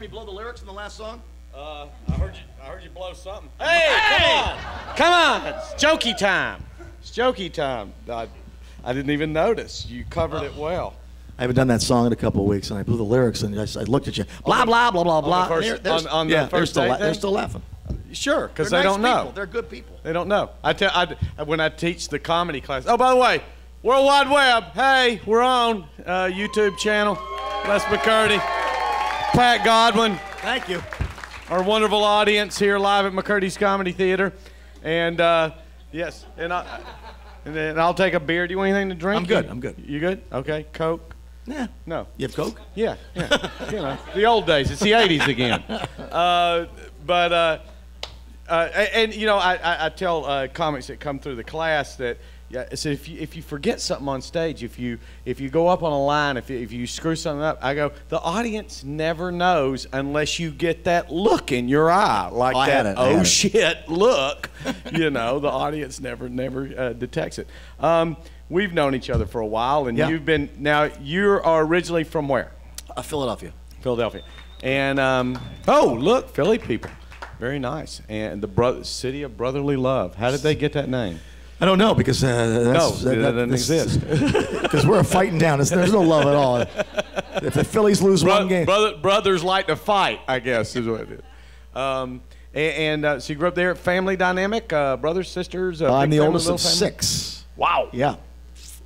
me blow the lyrics in the last song? I heard you blow something. Hey, come on! It's jokey time. It's jokey time. I didn't even notice. You covered it well. I haven't done that song in a couple of weeks, and I blew the lyrics, and I looked at you. Blah, blah, blah, blah, blah. On the first day they're still laughing. Sure, because They're they nice don't know. people. They're good people. They don't know. When I teach the comedy class. Oh, by the way, World Wide Web. Hey, we're on YouTube channel. Les McCurdy, Pat Godwin. Thank you. Our wonderful audience here live at McCurdy's Comedy Theater, and yes, and then I'll take a beer. Do you want anything to drink? I'm good. I'm good. You good? Okay. Coke. Yeah. No. You have Coke? Yeah. You know, the old days. It's the '80s again. And you know, I tell comics that come through the class that so if you forget something on stage, if you go up on a line, if you screw something up, I go, the audience never knows unless you get that look in your eye, like that oh shit look. You know, the audience never detects it. We've known each other for a while, and you are originally from where? Philadelphia. Philadelphia. And oh, look, Philly people. Very nice. And the city of brotherly love. How did they get that name? I don't know, because that doesn't exist. Because we're a fighting town. There's no love at all. If the Phillies lose one game. Brothers like to fight, I guess, is what it is. So you grew up there. Family dynamic, brothers, sisters? I'm the oldest of 6. Wow. Yeah.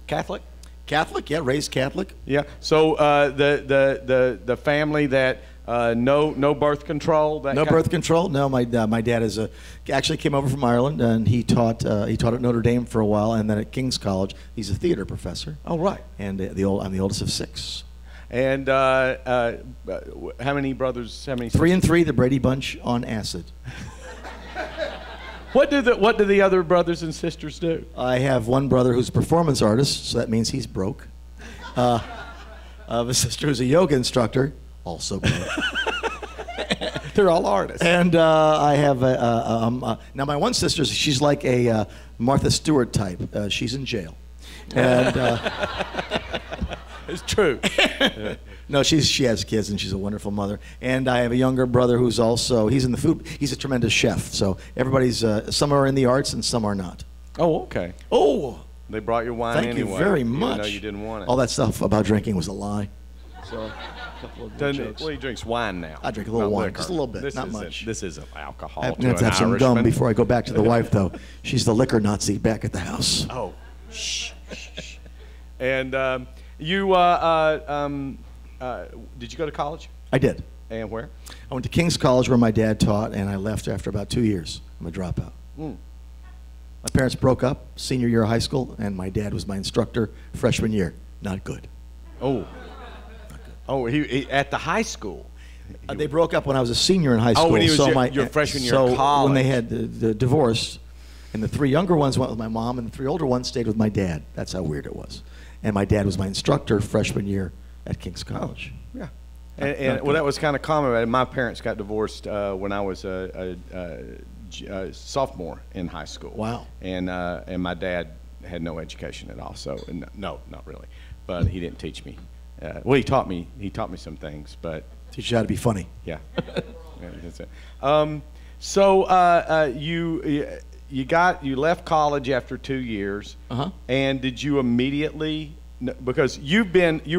Catholic? Catholic, yeah, raised Catholic. Yeah. So the family that no birth control. No birth control. No, my dad actually came over from Ireland, and he taught at Notre Dame for a while, and then at King's College. He's a theater professor. Oh, right. And I'm the oldest of 6. And how many brothers? How many? 3 and 3. The Brady Bunch on acid. What do the other brothers and sisters do? I have one brother who's a performance artist, so that means he's broke. I have a sister who's a yoga instructor, also broke. They're all artists. And I have now my one sister, she's like a Martha Stewart type. She's in jail. And it's true. Yeah. No, she has kids, and she's a wonderful mother. And I have a younger brother who's also, he's in the food, he's a tremendous chef. So everybody's, some are in the arts and some are not. Oh, okay. Oh! They brought you wine anyway. Thank you very much. Even though you didn't want it. All that stuff about drinking was a lie. So, well, he drinks wine now. I drink a little wine, liquor. just a little bit, not much. This isn't alcohol. I have to have some gum before I go back to the wife, though. She's the liquor Nazi back at the house. Oh, shh. And did you go to college? I did. And where? I went to King's College, where my dad taught, and I left after about 2 years. I'm a dropout. My parents broke up senior year of high school, and my dad was my instructor freshman year. Not good. Oh. Oh, he at the high school. They broke up when I was a senior in high school. Oh, when he was your freshman year of college. When they had the divorce, and the 3 younger ones went with my mom, and the 3 older ones stayed with my dad. That's how weird it was. And my dad was my instructor freshman year at King's College. Oh, yeah. And well, that was kind of common. My parents got divorced when I was a sophomore in high school. Wow. And my dad had no education at all. So no, not really. But he didn't teach me. Well, he taught me some things, but teach you how to be funny. Yeah. Yeah, that's it. So you left college after 2 years. And did you immediately? Because you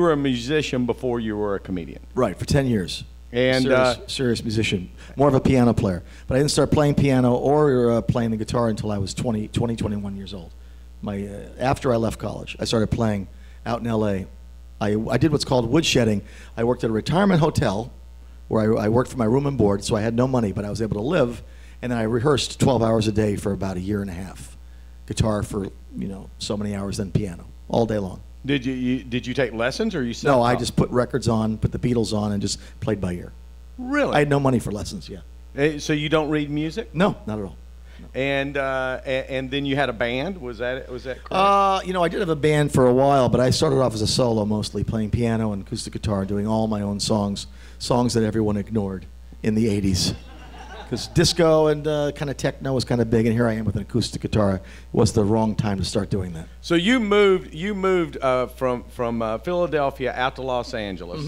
were a musician before you were a comedian. Right, for 10 years. And serious musician, more of a piano player. But I didn't start playing piano or playing the guitar until I was 21 years old. After I left college, I started playing out in L.A. I did what's called woodshedding. I worked at a retirement hotel where I worked for my room and board, so I had no money, but I was able to live. And then I rehearsed 12 hours a day for about a year and a half. Guitar for, so many hours, then piano, all day long. Did you take lessons, or you? No, I just put records on, put the Beatles on, and just played by ear. Really? I had no money for lessons. Yeah. So you don't read music? No, not at all. No. And then you had a band. Was that correct? I did have a band for a while, but I started off as a solo, mostly playing piano and acoustic guitar, doing all my own songs that everyone ignored in the '80s. Because disco and kind of techno was kind of big, and here I am with an acoustic guitar. It was the wrong time to start doing that. So you moved from Philadelphia out to Los Angeles.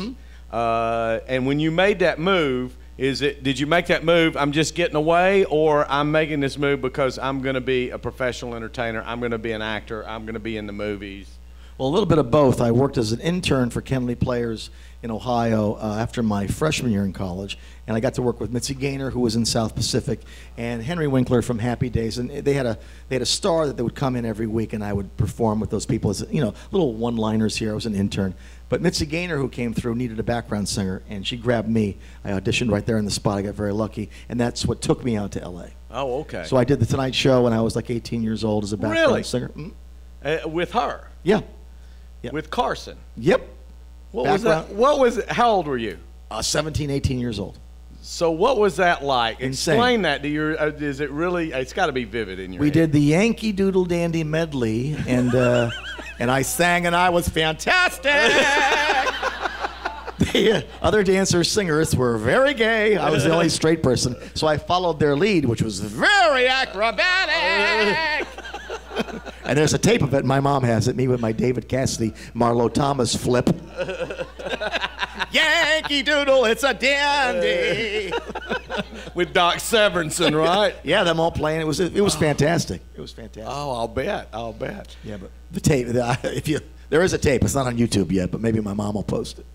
And when you made that move, did you make that move, I'm just getting away, or I'm making this move because I'm going to be a professional entertainer, I'm going to be an actor, I'm going to be in the movies? Well, a little bit of both. I worked as an intern for Kenley Players in Ohio after my freshman year in college, and I got to work with Mitzi Gaynor, who was in South Pacific, and Henry Winkler from Happy Days, and they had a star that they would come in every week, and I would perform with those people as, you know, little one-liners here. I was an intern. But Mitzi Gaynor, who came through, needed a background singer, and she grabbed me. I auditioned right there in the spot. I got very lucky, and that's what took me out to L.A. Oh, okay. So I did The Tonight Show when I was like 18 years old as a background singer. With her? Yeah. Yep. With Carson? Yep. What was that? What was it? How old were you? 17, 18 years old. So what was that like? Insane. Explain that to your. Is it really? It's got to be vivid in your. We head. did the Yankee Doodle Dandy medley, and and I sang, and I was fantastic. The other dancers, singers were very gay. I was the only straight person, so I followed their lead, which was very acrobatic. And there's a tape of it. My mom has it. Me with my David Cassidy, Marlo Thomas flip. Yankee Doodle, it's a dandy. With Doc Severinsen, right? Yeah, them all playing. It was fantastic. It was fantastic. Oh, I'll bet. I'll bet. Yeah, but the tape. There is a tape. It's not on YouTube yet, but maybe my mom will post it.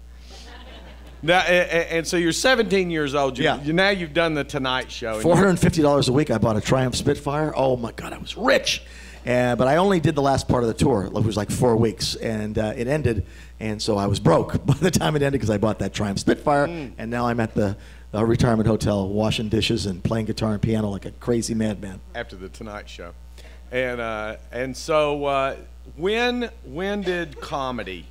Now, and so you're 17 years old. Yeah. Now you've done the Tonight Show. $450 a week. I bought a Triumph Spitfire. Oh my God, I was rich. But I only did the last part of the tour. It was like 4 weeks, and it ended, and so I was broke by the time it ended because I bought that Triumph Spitfire, and now I'm at the retirement hotel washing dishes and playing guitar and piano like a crazy madman. After the Tonight Show, and so when did comedy?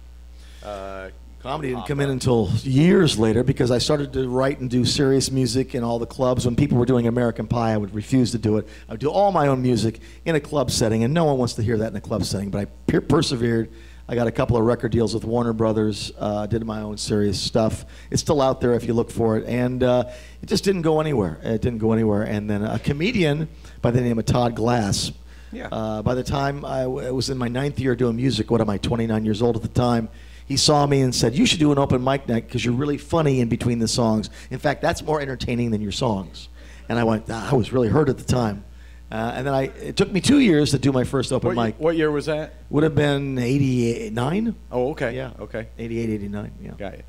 Comedy didn't come in until years later because I started to write and do serious music in all the clubs. When people were doing American Pie, I would refuse to do it. I would do all my own music in a club setting, and no one wants to hear that in a club setting. But I persevered. I got a couple of record deals with Warner Brothers, did my own serious stuff. It's still out there if you look for it. And it just didn't go anywhere. It didn't go anywhere. And then a comedian by the name of Todd Glass, by the time I was in my 9th year doing music, what am I, 29 years old at the time, he saw me and said, you should do an open mic night because you're really funny in between the songs. In fact, that's more entertaining than your songs. And I went, I was really hurt at the time. And then it took me 2 years to do my first open mic. What year was that? Would have been 89. Oh, okay. Yeah. Okay. 88, 89, yeah. Got it.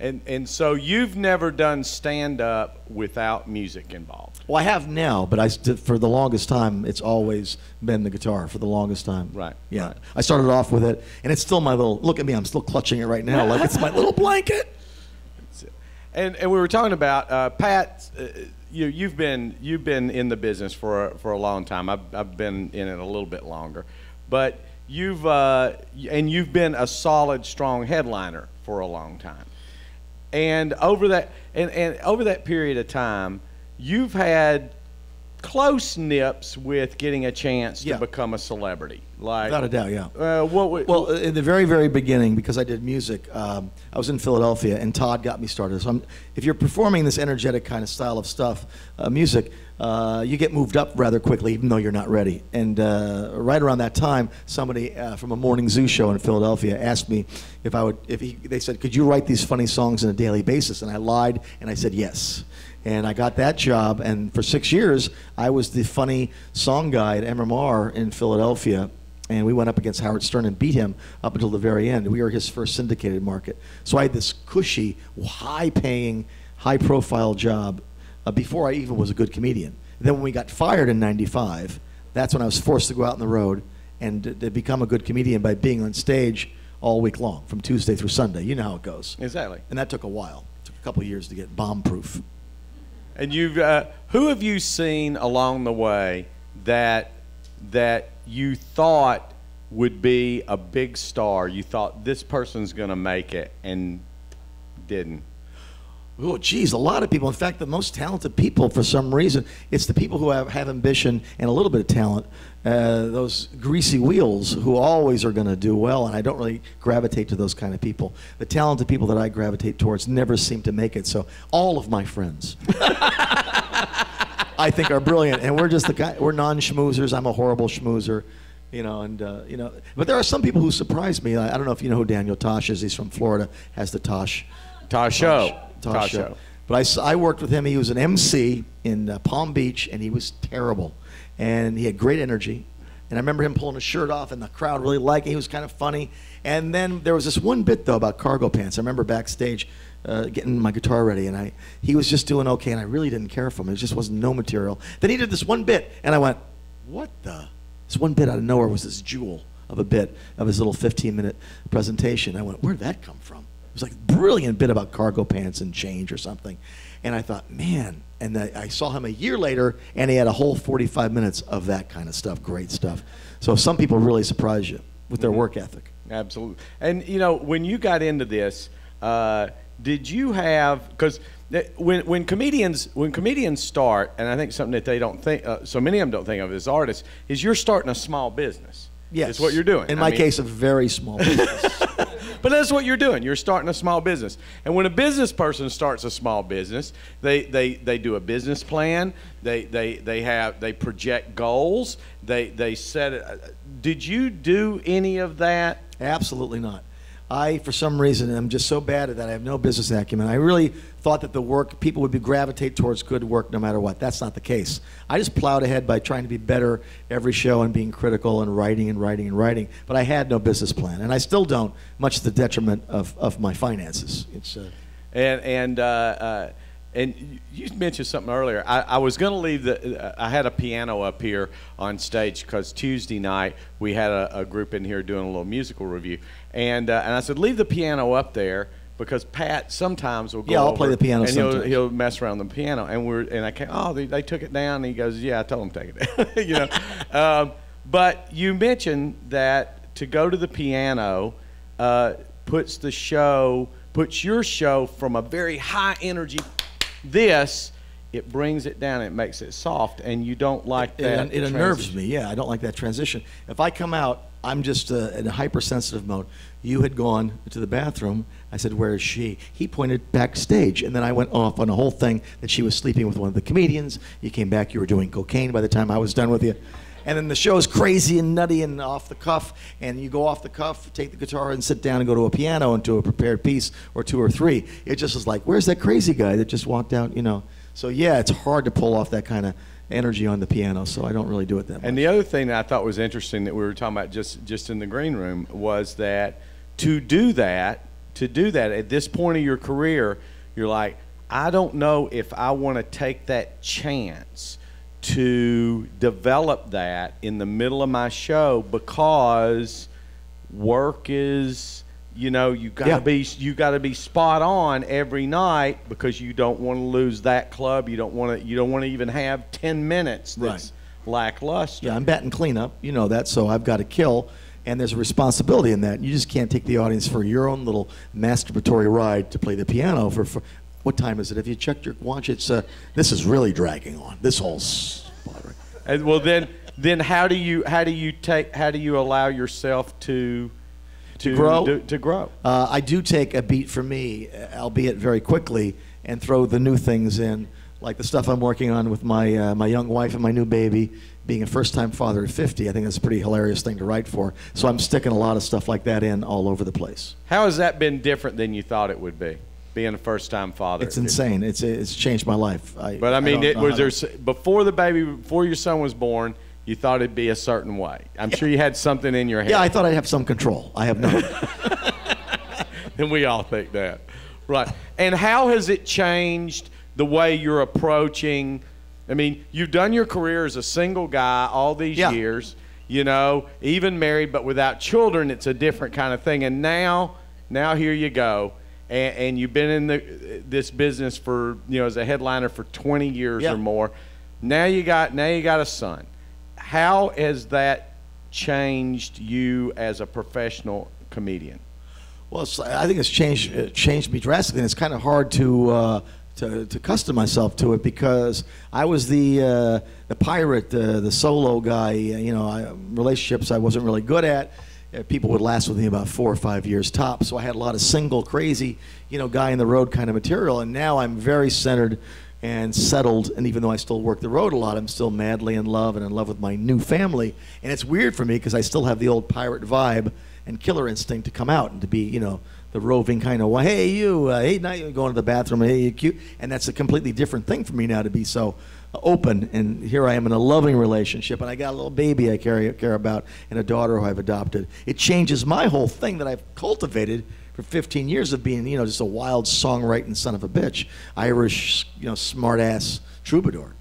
And so you've never done stand-up without music involved? Well, I have now, but for the longest time, it's always been the guitar for the longest time. Right. Yeah. Right. I started off with it, and it's still my little, look at me, I'm still clutching it right now, like it's my little blanket. And we were talking about, Pat, you've been in the business for a long time. I've been in it a little bit longer. But you've been a solid, strong headliner for a long time. And over that period of time, you've had close nips with getting a chance to become a celebrity. Like, without a doubt, yeah. Well, in the very, very beginning, because I did music, I was in Philadelphia, and Todd got me started. So if you're performing this energetic kind of style of stuff, music, you get moved up rather quickly, even though you're not ready. And right around that time, somebody from a morning zoo show in Philadelphia asked me they said, could you write these funny songs on a daily basis? And I lied, and I said yes. And I got that job, and for 6 years, I was the funny song guy at MMR in Philadelphia, and we went up against Howard Stern and beat him up until the very end. We were his first syndicated market. So I had this cushy, high-paying, high-profile job before I even was a good comedian. Then when we got fired in '95, that's when I was forced to go out on the road and to become a good comedian by being on stage all week long, from Tuesday through Sunday. You know how it goes. Exactly. And that took a while. It took a couple of years to get bomb-proof. And who have you seen along the way that you thought would be a big star? You thought this person's going to make it and didn't? Oh, geez, a lot of people. In fact, the most talented people, for some reason, it's the people who have ambition and a little bit of talent. Those greasy wheels who always are going to do well, and I don't really gravitate to those kind of people. The talented people that I gravitate towards never seem to make it. So all of my friends, I think, are brilliant, and we're just we're non-schmoozers. I'm a horrible schmoozer. You know, and you know, but there are some people who surprise me. I don't know if you know who Daniel Tosh is. He's from Florida. Has the Tosh Show. But I worked with him. He was an MC in Palm Beach, and he was terrible. And he had great energy. And I remember him pulling his shirt off, and the crowd really liked it. He was kind of funny. And then there was this one bit, though, about cargo pants. I remember backstage getting my guitar ready, and he was just doing okay, and I really didn't care for him. It just wasn't no material. Then he did this one bit, and I went, what the? This one bit out of nowhere was this jewel of a bit of his little 15-minute presentation. I went, where'd that come from? It was like a brilliant bit about cargo pants and change or something. And I thought, man. And I saw him a year later, and he had a whole 45 minutes of that kind of stuff, great stuff. So some people really surprise you with their work ethic. Absolutely. And, you know, when you got into this, did you have, because when comedians start, and I think something that they don't think, so many of them don't think of as artists, is you're starting a small business. Yes. That's what you're doing. In my case, a very small business. But that's what you're doing. You're starting a small business. And when a business person starts a small business, they do a business plan. They project goals. They set it. Did you do any of that? Absolutely not. For some reason, I'm just so bad at that. I have no business acumen. I really thought that the work, people would gravitate towards good work no matter what. That's not the case. I just plowed ahead by trying to be better every show and being critical and writing and writing and writing. But I had no business plan, and I still don't, much to the detriment of my finances. It's And you mentioned something earlier. I was going to leave I had a piano up here on stage because Tuesday night we had a group in here doing a little musical review. And I said, leave the piano up there because Pat sometimes will go I'll over play the piano and sometimes. he'll mess around the piano. And I came, they took it down. And he goes, yeah, I told him to take it down. You know. But you mentioned that to go to the piano puts your show from a very high energy. It brings it down, it makes it soft, and you don't like that. It unnerves me, yeah. I don't like that transition. If I come out, I'm just in a hypersensitive mode. You had gone to the bathroom. I said, where is she? He pointed backstage, and then I went off on a whole thing that she was sleeping with one of the comedians. You came back, you were doing cocaine by the time I was done with you. And then the show's crazy and nutty and off the cuff, and you go off the cuff, take the guitar and sit down and go to a piano and to a prepared piece or two or three. It just is like, where's that crazy guy that just walked out, you know? So yeah, it's hard to pull off that kind of energy on the piano, so I don't really do it that much. And the other thing that I thought was interesting that we were talking about just in the green room was that to do that at this point of your career, you're like, I don't know if I want to take that chance to develop that in the middle of my show because work is, you know, you got to be spot on every night because you don't want to lose that club. You don't want to even have 10 minutes that's lackluster. Yeah, I'm batting cleanup, you know that, so I've got to kill, and there's a responsibility in that. You just can't take the audience for your own little masturbatory ride to play the piano for what time is it? If you checked your watch, it's this is really dragging on. This whole spot, right? And well, then how do you allow yourself to grow? To grow. I do take a beat for me, albeit very quickly, and throw the new things in, like the stuff I'm working on with my my young wife and my new baby. Being a first-time father at 50, I think that's a pretty hilarious thing to write for. So I'm sticking a lot of stuff like that in all over the place. How has that been different than you thought it would be? Being a first-time father, it's insane. It's changed my life. But I mean, before your son was born, you thought it'd be a certain way. I'm sure you had something in your head. Yeah, I thought I'd have some control. I have none. And we all think that, right? And how has it changed the way you're approaching? I mean, you've done your career as a single guy all these years. You know, even married but without children, it's a different kind of thing. And now here you go. And you've been in this business for, you know, as a headliner for 20 years or more. Now you got a son. How has that changed you as a professional comedian? Well, I think it's changed me drastically. And it's kind of hard to custom myself to it because I was the pirate, the solo guy. You know, relationships I wasn't really good at. People would last with me about 4 or 5 years top. So I had a lot of single, crazy, you know, guy in the road kind of material. And now I'm very centered and settled. And even though I still work the road a lot, I'm still madly in love and in love with my new family. And it's weird for me because I still have the old pirate vibe and killer instinct to come out and to be, you know, the roving kind of, hey, you, hey, now you're going to the bathroom, hey, you cute. And that's a completely different thing for me now to be so open. And here I am in a loving relationship, and I got a little baby I care about and a daughter who I've adopted. It changes my whole thing that I've cultivated for 15 years of being, you know, just a wild songwriting son of a bitch, Irish, you know, smart-ass troubadour.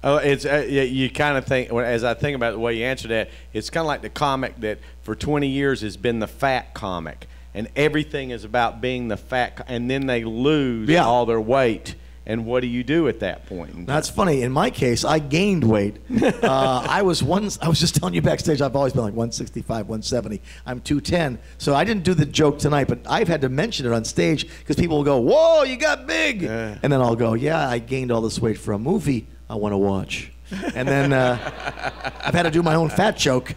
Oh, it's you kind of think, as I think about the way you answered that, it's kind of like the comic that for 20 years has been the fat comic, and everything is about being the fat, and then they lose all their weight. And what do you do at that point? That's funny. In my case, I gained weight. I was just telling you backstage, I've always been like 165, 170. I'm 210. So I didn't do the joke tonight, but I've had to mention it on stage because people will go, whoa, you got big. And then I'll go, yeah, I gained all this weight for a movie I want to watch. And then I've had to do my own fat joke.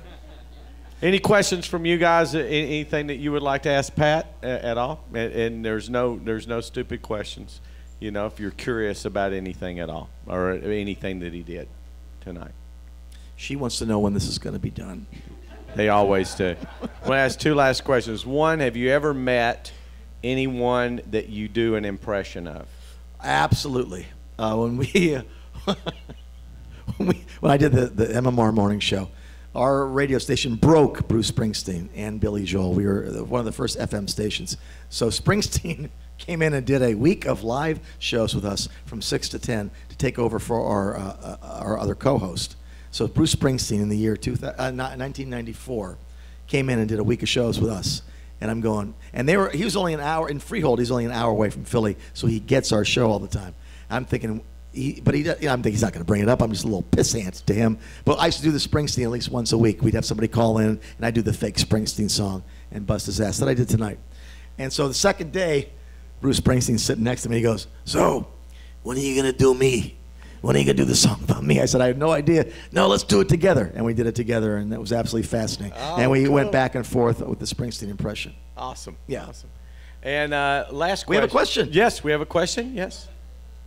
Any questions from you guys? Anything that you would like to ask Pat at all? And there's no stupid questions. You know, if you're curious about anything at all, or anything that he did tonight. She wants to know when this is going to be done. They always do. I want to ask two last questions. One, have you ever met anyone that you do an impression of? Absolutely. When I did the MMR morning show, our radio station broke Bruce Springsteen and Billy Joel. We were one of the first FM stations. So Springsteen came in and did a week of live shows with us from 6 to 10 to take over for our other co-host. So Bruce Springsteen in the year 1994 came in and did a week of shows with us. And I'm going, and he was only an hour, in Freehold, he's only an hour away from Philly, so he gets our show all the time. I'm thinking, I'm thinking he's not going to bring it up. I'm just a little pissant to him. But I used to do the Springsteen at least once a week. We'd have somebody call in, and I'd do the fake Springsteen song and bust his ass. That I did tonight. And so the second day, Bruce Springsteen's sitting next to me. He goes, so, when are you going to do me? When are you going to do the song about me? I said, I have no idea. No, let's do it together. And we did it together, and that was absolutely fascinating. Oh, and we went back and forth with the Springsteen impression. Awesome. Yeah. Awesome. And last question. We have a question. Yes, we have a question. Yes.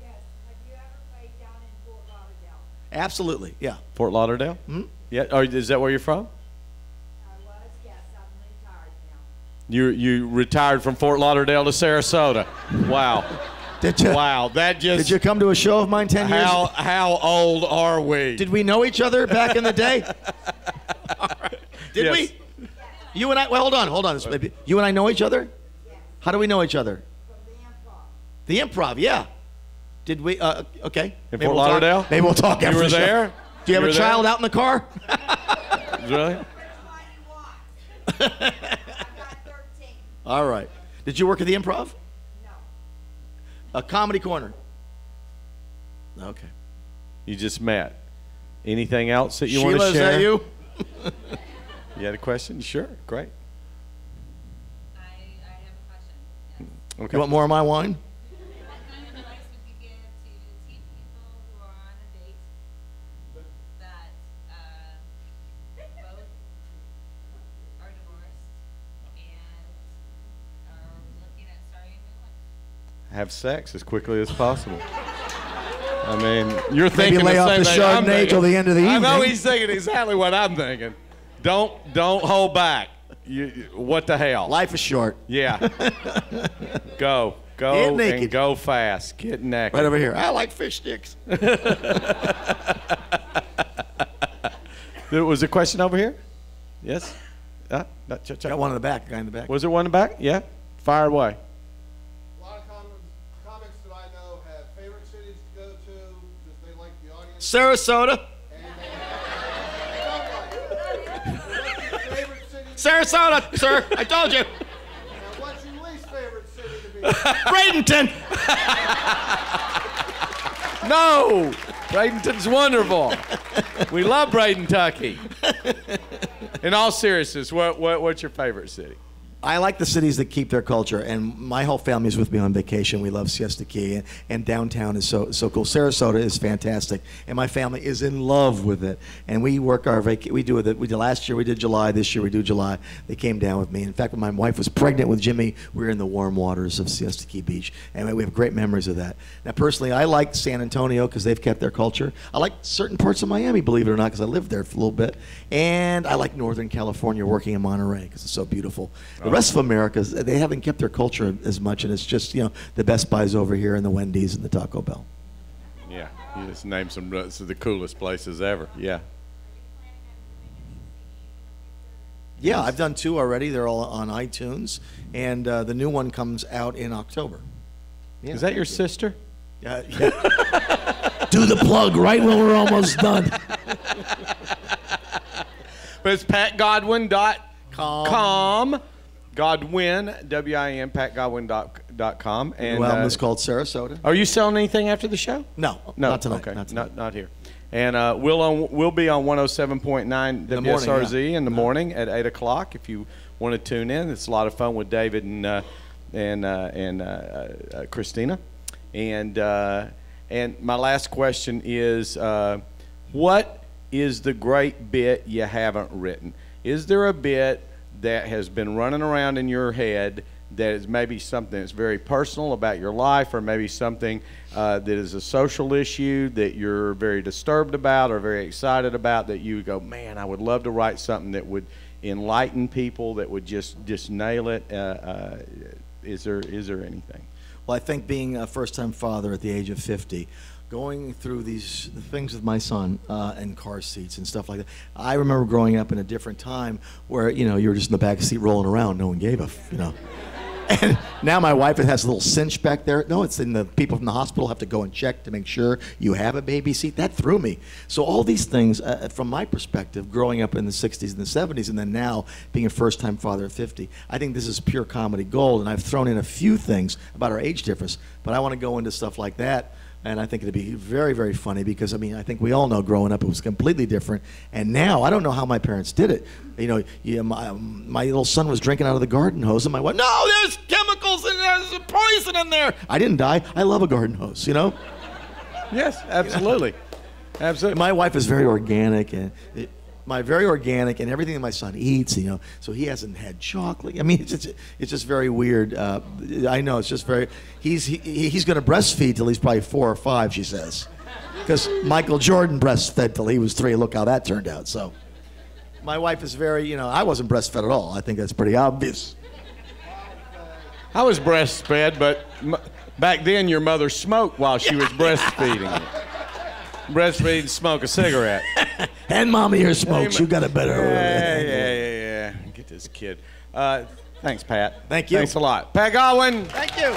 Yes. Have you ever played down in Fort Lauderdale? Absolutely, yeah. Fort Lauderdale? Mm-hmm. Yeah. Or is that where you're from? Yes. I'm retired now. You retired from Fort Lauderdale to Sarasota. Wow. Did you? Wow. That just. Did you come to a show of mine 10 years ago? How old are we? Did we know each other back in the day? Did we? Yes. You and I. Well, hold on. You and I know each other? Yes. How do we know each other? From The Improv, yeah. Did we? Okay. In Fort Lauderdale? Maybe we'll talk after You were the show. there? Do you have a child out in the car? Really? I got 13. All right. Did you work at the Improv? No. A Comedy Corner. Okay. You just met. Anything else that you want Sheila, to share? is that you? You had a question? Sure. Great. I have a question. Yes. Okay. You want more of my wine? What kind of advice would you give to teen people who are on a date that both are divorced and are looking at starting a new life? Have sex as quickly as possible. I mean, you're Maybe thinking lay the off same the thing I'm Chardonnay thinking. till the end of the evening. I know he's thinking exactly what I'm thinking. Don't hold back. What the hell? Life is short. Yeah. Go Get naked. and go fast. Get naked. Right over here. I like fish sticks. There was a question over here? Yes? Got one in the back. Guy in the back. Was there one in the back? Yeah. Fire away. A lot of comics that I know have favorite cities to go to because they like the audience. Sarasota. Favorite city. Sarasota, sir. I told you. Now, what's your least favorite city to be? Bradenton. No! Bradenton's wonderful. We love Bradentucky. In all seriousness, what's your favorite city? I like the cities that keep their culture, and my whole family is with me on vacation. We love Siesta Key, and downtown is so cool. Sarasota is fantastic, and my family is in love with it. And we work our we do it. We did last year. We did July. This year we do July. They came down with me. In fact, when my wife was pregnant with Jimmy, we were in the warm waters of Siesta Key Beach, and we have great memories of that. Now, personally, I like San Antonio because they've kept their culture. I like certain parts of Miami, believe it or not, because I lived there for a little bit, and I like Northern California, working in Monterey because it's so beautiful. The rest of America, they haven't kept their culture as much, and it's just, the Best Buys over here and the Wendy's and the Taco Bell. Yeah, you just named some of the coolest places ever. Yeah. Yeah, I've done 2 already. They're all on iTunes, and the new one comes out in October. Yeah, Is that your sister? yeah. Do the plug right when we're almost done. But it's patgodwin.com. Godwin, W-I-N, patgodwin.com. And Well, it's called Sarasota. are you selling anything after the show? No, No, not tonight. Okay. Not tonight. Not here. And we'll be on 107.9 the morning, WSRZ yeah. in the morning at 8 o'clock if you want to tune in. It's a lot of fun with David and Christina. And my last question is, what is the great bit you haven't written? Is there a bit that has been running around in your head that is maybe something that's very personal about your life, or maybe something that is a social issue that you're very disturbed about or very excited about, that you go, man, I would love to write something that would enlighten people, that would just nail it? Is there anything? Well, I think being a first-time father at the age of 50, going through these things with my son and car seats and stuff like that. I remember growing up in a different time where, you were just in the back seat rolling around. No one gave a, And now my wife has a little cinch back there. No, it's in the people from the hospital have to go and check to make sure you have a baby seat. That threw me. So all these things, from my perspective, growing up in the 60s and the 70s, and then now being a first-time father at 50, I think this is pure comedy gold. And I've thrown in a few things about our age difference, but I want to go into stuff like that. And I think it'd be very, very funny because, I think we all know growing up it was completely different. And now, I don't know how my parents did it. My little son was drinking out of the garden hose, and my wife, no, there's chemicals and there's poison in there. I didn't die. I love a garden hose, Yes, absolutely. Absolutely. My wife is very organic, and everything that my son eats, so he hasn't had chocolate. It's just very weird. I know, it's just very, he's going to breastfeed till he's probably 4 or 5, she says. Because Michael Jordan breastfed till he was 3. Look how that turned out. So my wife is very, I wasn't breastfed at all. I think that's pretty obvious. I was breastfed, but back then your mother smoked while she was breastfeeding. Breastfeed, smoke a cigarette. And mommy here smokes. You got a better. Yeah. Get this kid. Thanks, Pat. Thank you. Thanks a lot. Pat Godwin. Thank you.